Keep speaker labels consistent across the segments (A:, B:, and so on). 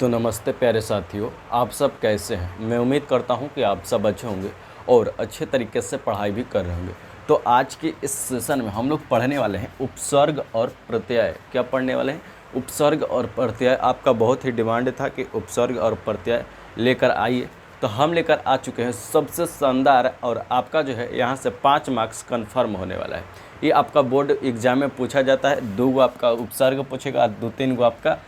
A: तो नमस्ते प्यारे साथियों, आप सब कैसे हैं। मैं उम्मीद करता हूं कि आप सब अच्छे होंगे और अच्छे तरीके से पढ़ाई भी कर रहे होंगे। तो आज की इस सेशन में हम लोग पढ़ने वाले हैं उपसर्ग और प्रत्यय। क्या पढ़ने वाले हैं? उपसर्ग और प्रत्यय। आपका बहुत ही डिमांड था कि उपसर्ग और प्रत्यय लेकर आइए, तो हम लेकर आ चुके हैं सबसे शानदार। और आपका जो है यहाँ से 5 मार्क्स कन्फर्म होने वाला है। ये आपका बोर्ड एग्जाम में पूछा जाता है। 2 आपका उपसर्ग पूछेगा, 2-3 आपका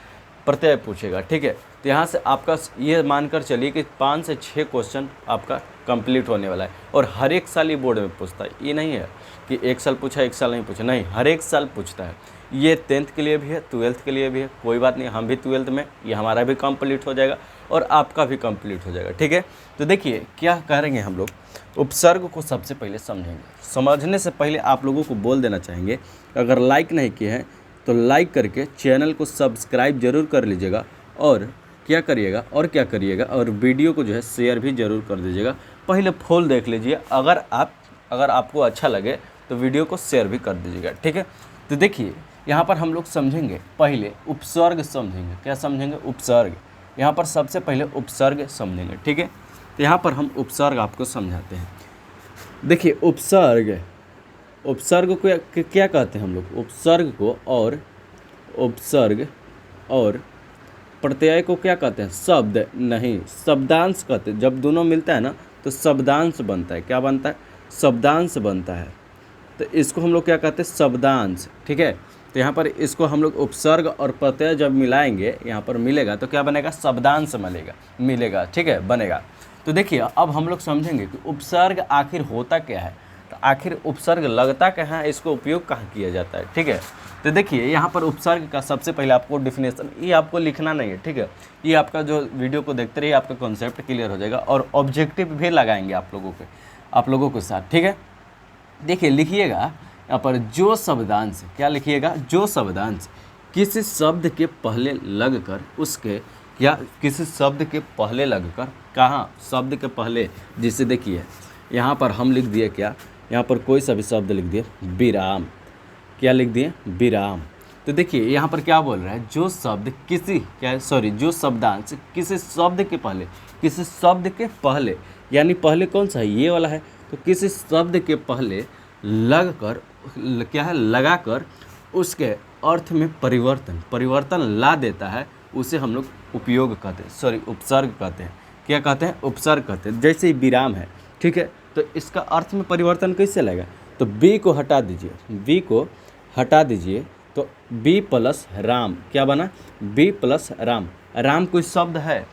A: प्रत्यय पूछेगा। ठीक है, तो यहाँ से आपका ये मानकर चलिए कि 5 से 6 क्वेश्चन आपका कंप्लीट होने वाला है। और हर एक साल ये बोर्ड में पूछता है। ये नहीं है कि एक साल पूछा एक साल नहीं पूछा, नहीं, हर एक साल पूछता है। ये 10th के लिए भी है, 12th के लिए भी है। कोई बात नहीं, हम भी 12th में, ये हमारा भी कंप्लीट हो जाएगा और आपका भी कंप्लीट हो जाएगा। ठीक है, तो देखिए क्या करेंगे हम लोग। उपसर्ग को सबसे पहले समझेंगे। समझने से पहले आप लोगों को बोल देना चाहेंगे, अगर लाइक नहीं किए हैं तो लाइक करके चैनल को सब्सक्राइब जरूर कर लीजिएगा। और क्या करिएगा और वीडियो को जो है शेयर भी जरूर कर दीजिएगा। पहले फुल देख लीजिए, अगर आपको अच्छा लगे तो वीडियो को शेयर भी कर दीजिएगा। ठीक है, तो देखिए यहाँ पर हम लोग समझेंगे, पहले उपसर्ग समझेंगे। क्या समझेंगे? उपसर्ग। यहाँ पर सबसे पहले उपसर्ग समझेंगे। ठीक है, तो यहाँ पर हम उपसर्ग आपको समझाते हैं। देखिए उपसर्ग को क्या कहते हैं हम लोग? उपसर्ग और प्रत्यय को क्या कहते हैं? शब्द नहीं, शब्दांश कहते हैं। जब दोनों मिलता है ना तो शब्दांश बनता है। क्या बनता है? शब्दांश बनता है। तो इसको हम लोग क्या कहते हैं? शब्दांश। ठीक है, तो यहाँ पर इसको हम लोग उपसर्ग और प्रत्यय जब मिलाएंगे, यहाँ पर मिलेगा तो क्या बनेगा? शब्दांश मिलेगा। ठीक है, बनेगा। तो देखिए अब हम लोग समझेंगे कि उपसर्ग आखिर होता क्या है। तो आखिर उपसर्ग लगता कहाँ है, इसको उपयोग कहाँ किया जाता है। ठीक है, तो देखिए यहाँ पर उपसर्ग का सबसे पहले आपको डिफिनेशन, ये आपको लिखना नहीं है। ठीक है, ये आपका जो वीडियो को देखते रहिए, आपका कॉन्सेप्ट क्लियर हो जाएगा। और ऑब्जेक्टिव भी लगाएंगे आप लोगों के साथ। ठीक है, देखिए लिखिएगा यहाँ पर जो शब्दांश, क्या लिखिएगा? जो शब्दांश किसी शब्द के पहले लगकर उसके, या किसी शब्द के पहले लगकर, कहाँ? शब्द के पहले। जिसे देखिए यहाँ पर हम लिख दिए, क्या यहाँ पर कोई सा भी शब्द लिख दिए, विराम। क्या लिख दिए? विराम। तो देखिए यहाँ पर क्या बोल रहा है? जो शब्दांश किसी शब्द के पहले, यानी पहले कौन सा है? ये वाला है। तो किसी शब्द के पहले लगकर, क्या है? लगाकर उसके अर्थ में परिवर्तन ला देता है, उसे हम लोग उपसर्ग कहते हैं। क्या कहते हैं? उपसर्ग कहते हैं। जैसे विराम है, ठीक है, तो इसका अर्थ में परिवर्तन कैसे लाएगा? तो बी को हटा दीजिए, तो बी प्लस राम। क्या बना? B plus Ram. राम कोई शब्द है?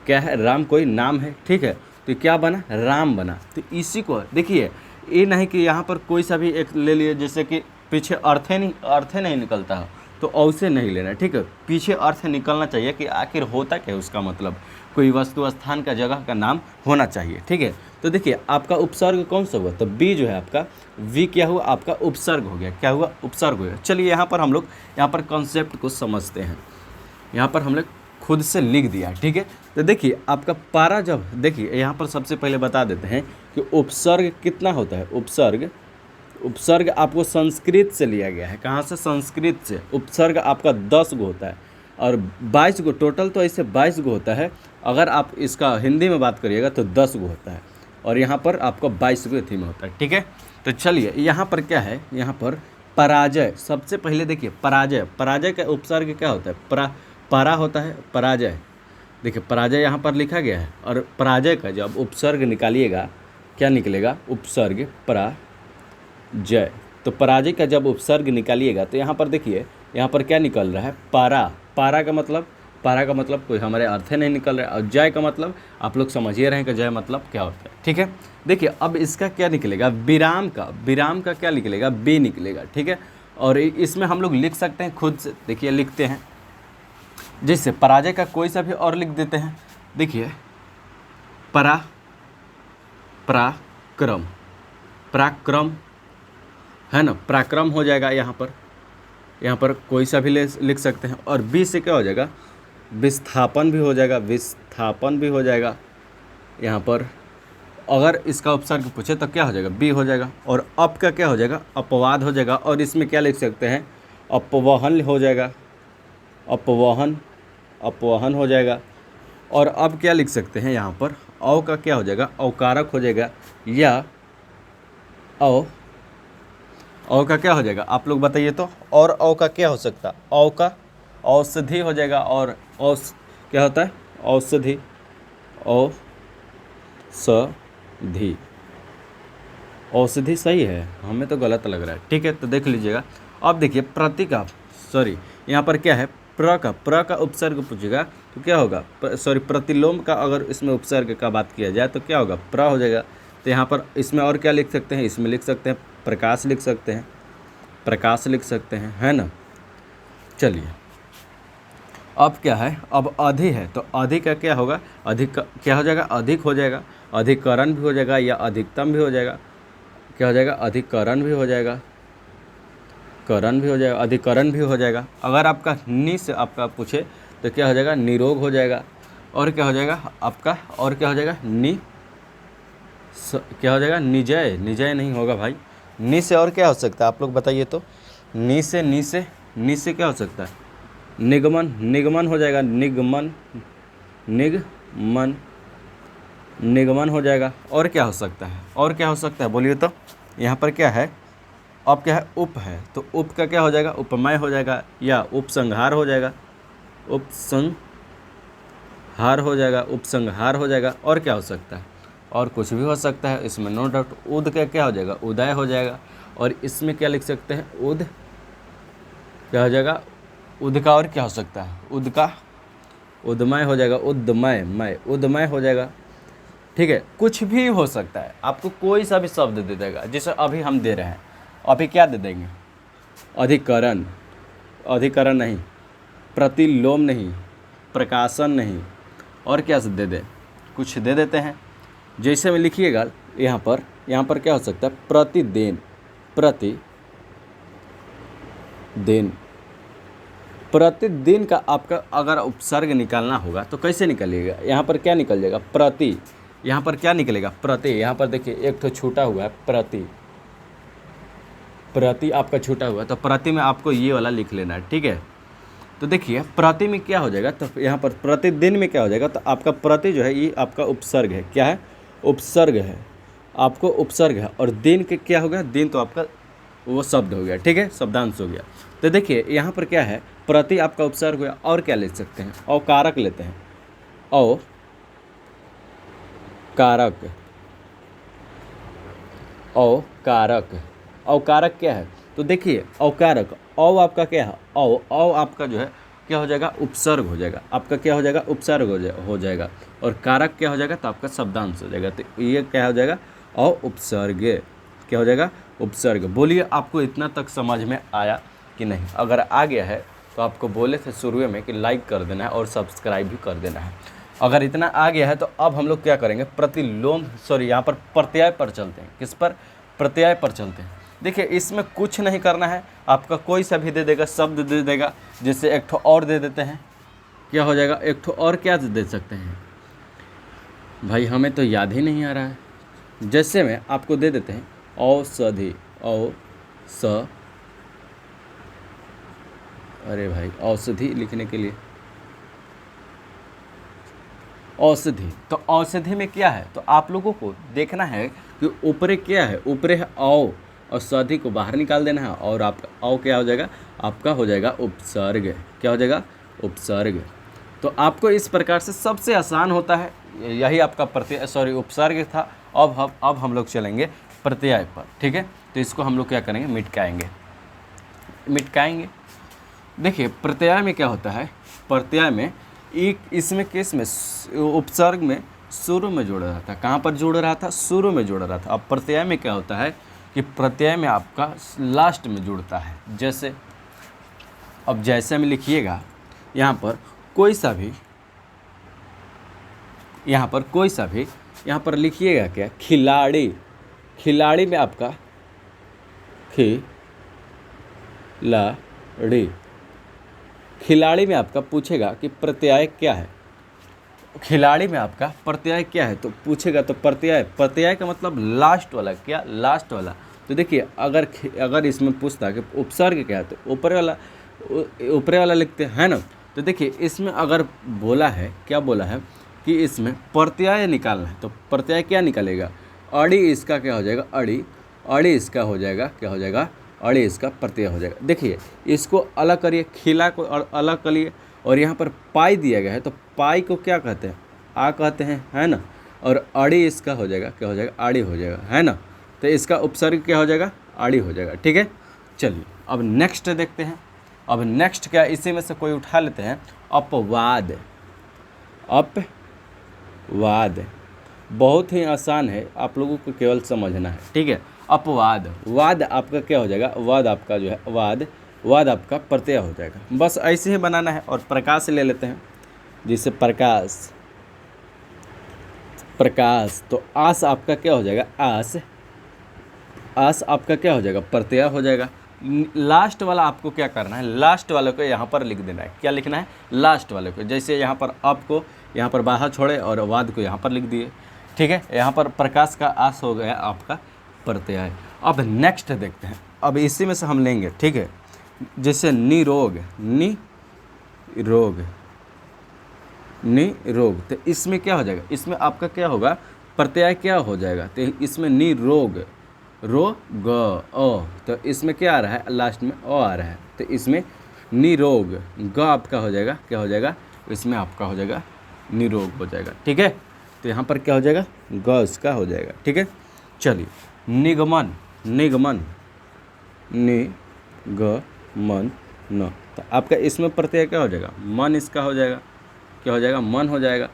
A: क्या है? राम कोई नाम है। ठीक है, तो क्या बना? राम बना। तो इसी को देखिए, ये नहीं कि यहाँ पर कोई सा भी एक ले लिए, जैसे कि पीछे अर्थ नहीं निकलता है, तो ऐसे नहीं लेना। ठीक है, पीछे अर्थ निकलना चाहिए कि आखिर होता क्या है, उसका मतलब कोई वस्तु, स्थान का, जगह का नाम होना चाहिए। ठीक है, तो देखिए आपका उपसर्ग कौन सा हुआ? तो बी जो है आपका, वी क्या हुआ? आपका उपसर्ग हो गया। क्या हुआ? उपसर्ग हो गया। चलिए यहाँ पर हम लोग कॉन्सेप्ट को समझते हैं। यहाँ पर हम लोग खुद से लिख दिया। ठीक है, तो देखिए आपका पारा, जब देखिए यहाँ पर सबसे पहले बता देते हैं कि उपसर्ग कितना होता है। उपसर्ग आपको संस्कृत से लिया गया है। कहाँ से? संस्कृत से। उपसर्ग आपका 10 गो होता है और 22 गो टोटल, तो ऐसे 22 गो होता है। अगर आप इसका हिंदी में बात करिएगा तो 10 गो होता है, और यहाँ पर आपका 22 गो थी में होता है। ठीक है, तो चलिए यहाँ पर क्या है? यहाँ पर पराजय। सबसे पहले देखिए पराजय का उपसर्ग क्या होता है? परा होता है, पराजय। देखिए पराजय यहाँ पर लिखा गया है, और पराजय का जब उपसर्ग निकालिएगा, क्या निकलेगा? उपसर्ग पराजय। तो पराजय का जब उपसर्ग निकालिएगा तो यहाँ पर देखिए, यहाँ पर क्या निकल रहा है? पारा का मतलब कोई हमारे अर्थ नहीं निकल रहा है। और जय का मतलब आप लोग समझिए रहे हैं कि जय मतलब क्या होता है। ठीक है, देखिए अब इसका क्या निकलेगा? विराम का क्या निकलेगा? बी निकलेगा। ठीक है, और इसमें हम लोग लिख सकते हैं खुद से। देखिए लिखते हैं, जैसे पराजय का कोई सा भी और लिख देते हैं। देखिए पराक्रम है ना, पराक्रम हो जाएगा। यहाँ पर कोई सा भी लिख सकते हैं। और बी से क्या हो जाएगा? विस्थापन भी हो जाएगा। यहाँ पर अगर इसका उपसर्ग पूछे तो क्या हो जाएगा? बी हो जाएगा। और अप का क्या हो जाएगा? अपवाद हो जाएगा। और इसमें क्या लिख सकते हैं? अपवहन हो जाएगा। अपवहन अपवाहन हो जाएगा। और अब क्या लिख सकते हैं यहाँ पर, औ का क्या हो जाएगा, औकारक हो जाएगा, या औ का क्या हो जाएगा, आप लोग बताइए तो। और औ का क्या हो सकता है, औ का औषधि हो जाएगा। और क्या होता है, औषधि, औषधि, औषधि सही है, हमें तो गलत लग रहा है। ठीक है, तो देख लीजिएगा। अब देखिए प्रति का, सॉरी यहाँ पर क्या है, प्र का उपसर्ग पूछेगा तो क्या होगा, सॉरी प्रतिलोम का अगर इसमें उपसर्ग का बात किया जाए तो क्या होगा, प्र हो जाएगा। तो यहाँ पर इसमें और क्या लिख सकते हैं, इसमें लिख सकते हैं प्रकाश, लिख सकते हैं प्रकाश, लिख सकते हैं, है ना। चलिए अब क्या है, अब अधि है, तो अधि का क्या होगा, अधिक का क्या हो जाएगा, अधिक हो जाएगा, अधिकरण भी हो जाएगा या अधिकतम भी हो जाएगा। क्या हो जाएगा, अधिकरण भी हो जाएगा, करण भी हो जाएगा, अधिकरण भी हो जाएगा। अगर आपका नि से आपका पूछे तो क्या हो जाएगा, निरोग हो जाएगा। और क्या हो जाएगा आपका, और क्या हो जाएगा, क्या हो जाएगा, निजय, निजय नहीं होगा भाई, नि से और क्या हो सकता है, आप लोग बताइए तो। नि से क्या हो सकता है, निगमन, निगमन हो जाएगा, निगमन हो जाएगा। और क्या हो सकता है, और क्या हो सकता है बोलिए तो। यहाँ पर क्या है, अब क्या है, उप है, तो उप का क्या हो जाएगा, उपमय हो जाएगा या उपसंहार हो जाएगा, उपसंहार हो जाएगा, उपसंहार हो जाएगा। और क्या हो सकता है, और कुछ भी हो सकता है, इसमें नो डाउट। उद का क्या हो जाएगा, उदय हो जाएगा। और इसमें क्या लिख सकते हैं, उद क्या हो जाएगा, उद का और क्या हो सकता है, उद का उदमय हो जाएगा, उदमय हो जाएगा। ठीक है, कुछ भी हो सकता है, आपको कोई सा भी शब्द दे देगा, जैसे अभी हम दे रहे हैं। अभी क्या दे देंगे, अधिकरण, अधिकरण नहीं, प्रतिलोम नहीं, प्रकाशन नहीं, और क्या से दे दे, कुछ दे देते हैं। जैसे में लिखिएगा यहाँ पर क्या हो सकता है, प्रतिदिन, प्रतिदिन का आपका अगर उपसर्ग निकालना होगा तो कैसे निकलिएगा, यहाँ पर क्या निकल जाएगा, प्रति, यहाँ पर क्या निकलेगा, प्रति। यहाँ पर देखिए एक तो छूटा हुआ है, प्रति आपका छूटा हुआ है, तो प्रति में आपको ये वाला लिख लेना है। ठीक है, तो देखिए प्रति में क्या हो जाएगा, तो यहाँ पर प्रतिदिन में क्या हो जाएगा, तो आपका प्रति जो है ये आपका उपसर्ग है, क्या है, उपसर्ग है, आपको उपसर्ग है। और दिन के क्या हो गया, दिन तो आपका वो शब्द हो गया, ठीक है, शब्दांश हो गया। तो देखिए यहाँ पर क्या है, प्रति आपका उपसर्ग हुआ। और क्या ले सकते हैं, औकारक लेते हैं, औकारक, औकारक, औकारक क्या है, तो देखिए औकारक, औ आपका क्या है, औ आपका जो है क्या हो जाएगा, उपसर्ग हो जाएगा, आपका क्या हो जाएगा, उपसर्ग हो जाएगा। और कारक क्या हो जाएगा, तो आपका शब्दांश हो जाएगा। तो ये क्या हो जाएगा, औ उपसर्ग, क्या हो जाएगा, उपसर्ग। बोलिए आपको इतना तक समझ में आया कि नहीं। अगर आ गया है तो आपको बोले थे शुरू में कि लाइक कर देना है और सब्सक्राइब भी कर देना है। अगर इतना आ गया है तो अब हम लोग क्या करेंगे, प्रतिलोम, सॉरी यहाँ पर प्रत्यय पर चलते हैं। किस पर, प्रत्यय पर चलते हैं। देखिए इसमें कुछ नहीं करना है, आपका कोई सा भी दे देगा, शब्द दे देगा। जैसे एक ठो और दे देते हैं, क्या हो जाएगा, एक ठो और क्या दे सकते हैं भाई, हमें तो याद ही नहीं आ रहा है। जैसे में आपको दे देते हैं औषधि, अरे भाई औषधि लिखने के लिए औषधि, तो औषधि में क्या है, तो आप लोगों को देखना है कि ऊपरे क्या है, ऊपरे है औ और सधि को बाहर निकाल देना है। और आपका औ क्या हो जाएगा, आपका हो जाएगा उपसर्ग, क्या हो जाएगा, उपसर्ग। तो आपको इस प्रकार से सबसे आसान होता है, यही आपका प्रत्यय, सॉरी उपसर्ग था। अब हम लोग चलेंगे प्रत्यय पर, ठीक है। तो इसको हम लोग क्या करेंगे, मिटकाएंगे। देखिए प्रत्यय में क्या होता है, प्रत्यय में एक इसमें केस में उपसर्ग में शुरू में जोड़ रहा था। कहाँ पर जोड़ रहा था, शुरू में जोड़ रहा था। अब प्रत्यय में क्या होता है कि प्रत्यय में आपका लास्ट में जुड़ता है। जैसे अब जैसे में लिखिएगा, यहाँ पर कोई सा भी यहाँ पर लिखिएगा क्या, खिलाड़ी, खिलाड़ी में आपका खिलाड़ी में आपका पूछेगा कि प्रत्यय क्या है, खिलाड़ी में आपका प्रत्यय क्या है, तो पूछेगा तो प्रत्यय का मतलब लास्ट वाला, क्या, लास्ट वाला। तो देखिए अगर इसमें पूछता कि उपसर्ग क्या है, तो ऊपर वाला लिखते हैं ना। तो देखिए इसमें अगर बोला है, क्या बोला है कि इसमें प्रत्यय निकालना है, तो प्रत्यय क्या निकालेगा, अड़ी इसका क्या हो जाएगा, अड़ी, अड़ी इसका हो जाएगा, क्या हो जाएगा, अड़ी इसका प्रत्यय हो जाएगा। देखिए इसको अलग करिए, खिला को अलग करिए, और यहाँ पर पाई दिया गया है, तो पाई को क्या कहते हैं, आ कहते हैं, है ना, और अड़ी इसका हो जाएगा, क्या हो जाएगा, आड़ी हो जाएगा, है ना। तो इसका उपसर्ग क्या हो जाएगा, आड़ी हो जाएगा। ठीक है, चलिए अब नेक्स्ट देखते हैं। अब नेक्स्ट क्या, इसी में से कोई उठा लेते हैं, अपवाद। अपवाद बहुत ही आसान है, आप लोगों को केवल समझना है। ठीक है, अपवाद, वाद आपका क्या हो जाएगा, वाद आपका जो है, वाद, वाद आपका प्रत्यय हो जाएगा। बस ऐसे ही बनाना है। और प्रकाश ले लेते हैं, जिसे प्रकाश, प्रकाश, तो आस आपका क्या हो जाएगा, आस, आस आपका क्या हो जाएगा, प्रत्यय हो जाएगा। लास्ट वाला आपको क्या करना है, लास्ट वाले को यहाँ पर लिख देना है। क्या लिखना है, लास्ट वाले को, जैसे यहाँ पर अप को यहाँ पर बाहर छोड़े और वाद को यहाँ पर लिख दिए। ठीक है, यहाँ पर प्रकाश का आस हो गया आपका प्रत्यय। अब नेक्स्ट देखते हैं, अब इसी में से हम लेंगे। ठीक है, जैसे निरोग, निरोग, निरोग, तो इसमें क्या हो जाएगा, इसमें आपका क्या होगा, प्रत्यय क्या हो जाएगा, तो इसमें निरोग, रो ग ओ, तो इसमें क्या आ रहा है, लास्ट में ओ आ रहा है, तो इसमें निरोग, ग आपका हो जाएगा, क्या हो जाएगा, इसमें आपका हो जाएगा निरोग हो जाएगा। ठीक है, तो यहाँ पर क्या हो जाएगा, ग इसका हो जाएगा। ठीक है, चलिए निगमन, निगमन, निगमन न, तो आपका इसमें प्रत्यय क्या हो जाएगा, मन इसका हो जाएगा, क्या हो जाएगा, मन हो जाएगा।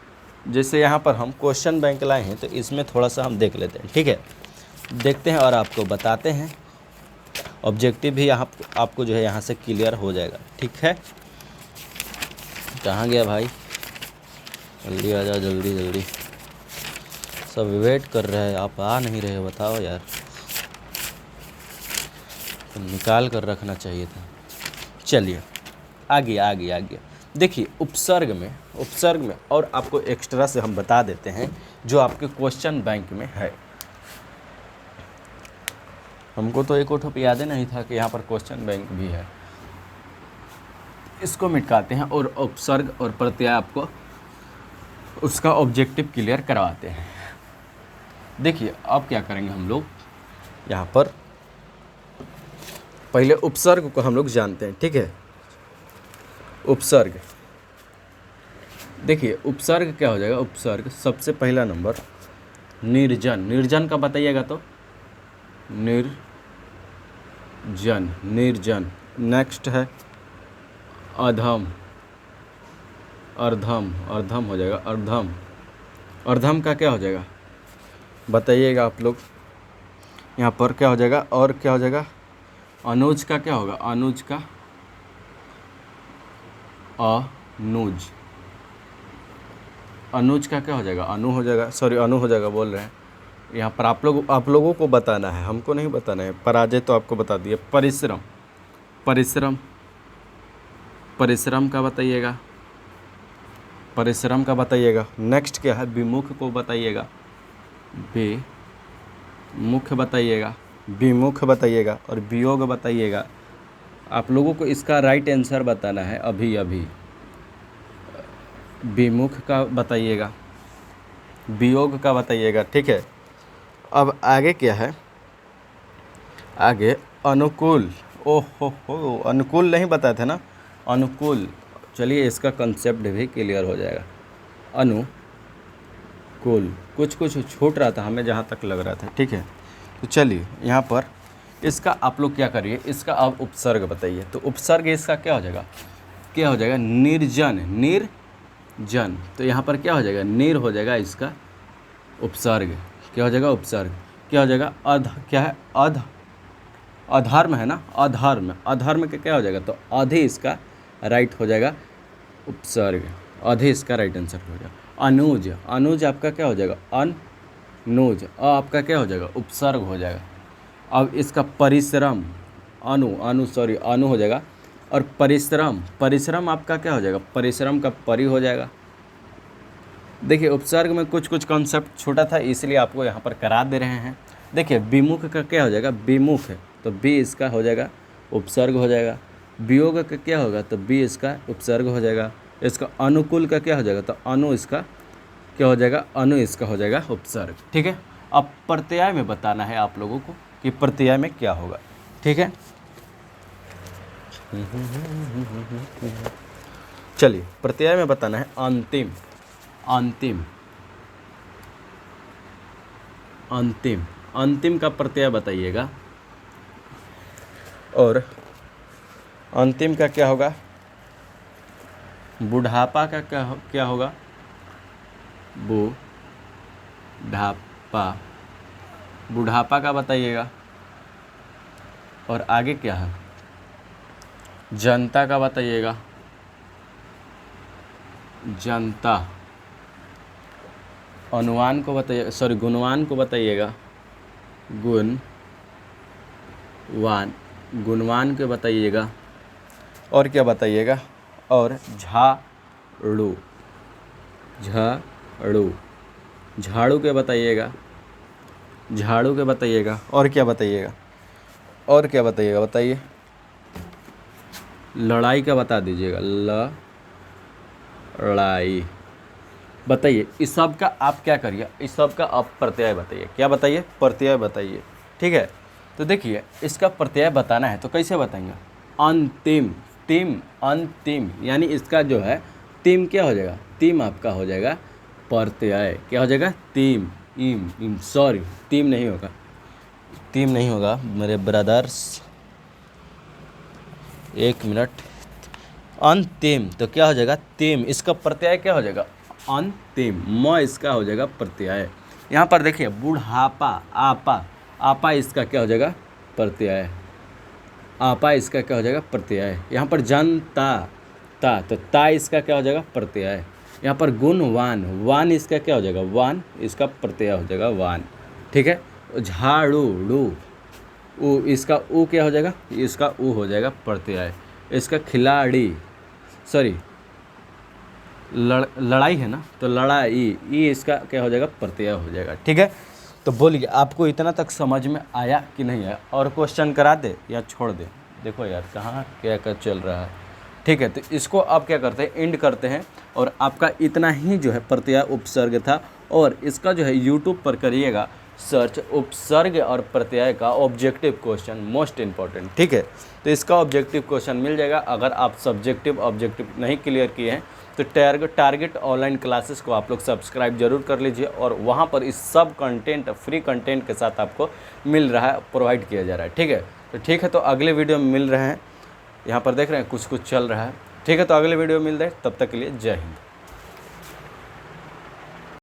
A: जैसे यहाँ पर हम क्वेश्चन बैंक लाए हैं, तो इसमें थोड़ा सा हम देख लेते हैं। ठीक है, देखते हैं और आपको बताते हैं, ऑब्जेक्टिव भी यहाँ आपको जो है यहाँ से क्लियर हो जाएगा। ठीक है, कहाँ गया भाई, जल्दी आ जाओ, जल्दी जल्दी, सब वेट कर रहे हैं, आप आ नहीं रहे, बताओ यार, तो निकाल कर रखना चाहिए था। चलिए आगे आगे आगे देखिए, उपसर्ग में, उपसर्ग में और आपको एक्स्ट्रा से हम बता देते हैं जो आपके क्वेश्चन बैंक में है। हमको तो एक ओठो याद नहीं था कि यहाँ पर क्वेश्चन बैंक भी है। इसको मिटाते हैं और उपसर्ग और प्रत्यय आपको उसका ऑब्जेक्टिव क्लियर करवाते हैं। देखिए अब क्या करेंगे हम लोग, यहाँ पर पहले उपसर्ग को हम लोग जानते हैं। ठीक है, उपसर्ग, देखिए उपसर्ग क्या हो जाएगा, उपसर्ग सबसे पहला नंबर निर्जन, निर्जन का बताइएगा तो निर्जन, निर्जन। नेक्स्ट है अधम, अर्धम, अर्धम हो जाएगा, अर्धम, अर्धम का क्या हो जाएगा बताइएगा आप लोग। यहाँ पर क्या हो जाएगा, और क्या हो जाएगा, अनुज का क्या होगा, अनुज का, अनुज, अनुज का क्या हो जाएगा, अनु हो जाएगा, सॉरी अनु हो जाएगा, बोल रहे हैं यहाँ पर आप लोगों को बताना है, हमको नहीं बताना है। पराजय तो आपको बता दिए। परिश्रम, परिश्रम, परिश्रम का बताइएगा, परिश्रम का बताइएगा। नेक्स्ट क्या है, विमुख को बताइएगा, विमुख बताइएगा, विमुख बताइएगा, और वियोग बताइएगा। आप लोगों को इसका राइट आंसर बताना है अभी अभी। विमुख का बताइएगा, वियोग का बताइएगा। ठीक है, अब आगे क्या है, आगे अनुकूल, ओहो अनुकूल नहीं बताए थे ना, अनुकूल। चलिए इसका कंसेप्ट भी क्लियर हो जाएगा। अनुकूल, कुछ कुछ छूट रहा था हमें जहाँ तक लग रहा था। ठीक है, तो चलिए यहाँ पर इसका आप लोग क्या करिए, इसका अब उपसर्ग बताइए। तो उपसर्ग इसका क्या हो जाएगा, क्या हो जाएगा, निर्जन, निर्जन। तो यहाँ पर क्या हो जाएगा, निर हो जाएगा इसका उपसर्ग, क्या हो जाएगा उपसर्ग, क्या हो जाएगा, अध, क्या है, अध, अधर्म है ना, अधर्म, अधर्म का क्या हो जाएगा, तो अधि इसका राइट हो जाएगा उपसर्ग, अधि इसका राइट आंसर हो जाएगा। अनुज, अनुज आपका क्या हो जाएगा, अनुज, आपका क्या हो जाएगा, उपसर्ग हो जाएगा। अब इसका परिश्रम, अनु, अनु सॉरी अनु हो जाएगा, और परिश्रम, परिश्रम आपका क्या हो जाएगा, परिश्रम का परि हो जाएगा। देखिए उपसर्ग में कुछ कुछ कॉन्सेप्ट छोटा था, इसलिए आपको यहाँ पर करा दे रहे हैं। देखिए विमुख का क्या हो जाएगा, विमुख है तो बी इसका हो जाएगा उपसर्ग हो जाएगा। वियोग का क्या होगा, तो बी इसका उपसर्ग हो जाएगा। इसका अनुकूल का क्या हो जाएगा, तो अनु इसका क्या हो जाएगा, अनु इसका हो जाएगा उपसर्ग। ठीक है, अब प्रत्यय में बताना है आप लोगों को कि प्रत्यय में क्या होगा। ठीक है, चलिए प्रत्यय में बताना है अंतिम, अंतिम, अंतिम, अंतिम का प्रत्यय बताइएगा। और अंतिम का क्या होगा, बुढ़ापा का क्या होगा, बुढ़ापा, बुढ़ापा का बताइएगा। और आगे क्या है, जनता का बताइएगा, जनता। अनुमान को बताइएगा, सॉरी गुणवान को बताइएगा, गुणवान, गुणवान के बताइएगा। और क्या बताइएगा, और झाड़ू, झाड़ू, झाड़ू के बताइएगा, झाड़ू के बताइएगा। और क्या बताइएगा, और क्या बताइएगा, बताइए। लड़ाई का बता दीजिएगा, लड़ाई बताइए। इस सब का आप क्या करिए, इस सब का आप प्रत्यय बताइए। क्या बताइए, प्रत्यय बताइए। ठीक है, तो देखिए इसका प्रत्यय बताना है तो कैसे बताएंगे, अंतिम, तिम, अंतिम, यानी इसका जो है तिम क्या हो जाएगा, तिम आपका हो जाएगा प्रत्यय। क्या हो जाएगा, तिम, इम, सॉरी तिम नहीं होगा, तिम नहीं होगा मेरे ब्रदर्स, एक मिनट। अंतिम तो क्या हो जाएगा, तिम, इसका प्रत्यय क्या हो जाएगा, अंतिम, म इसका हो जाएगा प्रत्यय। यहाँ पर देखिए बुढ़ापा, आपा, आपा इसका क्या हो जाएगा, प्रत्यय, आपा इसका क्या हो जाएगा, प्रत्यय। यहाँ पर जनता, ता, तो ता इसका क्या हो जाएगा, प्रत्यय। यहाँ पर गुणवान, वान इसका क्या हो जाएगा, वान इसका प्रत्यय हो जाएगा, वान। ठीक है, झाड़ू, ड़ू, ऊ इसका ऊ क्या हो जाएगा, इसका ऊ हो जाएगा प्रत्यय। इसका खिलाड़ी, सॉरी लड़ाई है ना, तो लड़ाई, ई इसका क्या हो जाएगा, प्रत्यय हो जाएगा। ठीक है, तो बोलिए आपको इतना तक समझ में आया कि नहीं आया, और क्वेश्चन करा दे या छोड़ दे। देखो यार कहाँ क्या क्या चल रहा है। ठीक है, तो इसको आप क्या करते हैं, एंड करते हैं। और आपका इतना ही जो है प्रत्यय उपसर्ग था। और इसका जो है यूट्यूब पर करिएगा सर्च, उपसर्ग और प्रत्यय का ऑब्जेक्टिव क्वेश्चन मोस्ट इंपॉर्टेंट। ठीक है, तो इसका ऑब्जेक्टिव क्वेश्चन मिल जाएगा। अगर आप सब्जेक्टिव ऑब्जेक्टिव नहीं क्लियर किए हैं तो टारगेट ऑनलाइन क्लासेस को आप लोग सब्सक्राइब जरूर कर लीजिए। और वहाँ पर इस सब कंटेंट, फ्री कंटेंट के साथ आपको मिल रहा है, प्रोवाइड किया जा रहा है। ठीक है, तो ठीक है, तो अगले वीडियो में मिल रहे हैं। यहाँ पर देख रहे हैं कुछ कुछ चल रहा है। ठीक है, तो अगले वीडियो में मिल रहे हैं, तब तक के लिए जय हिंद।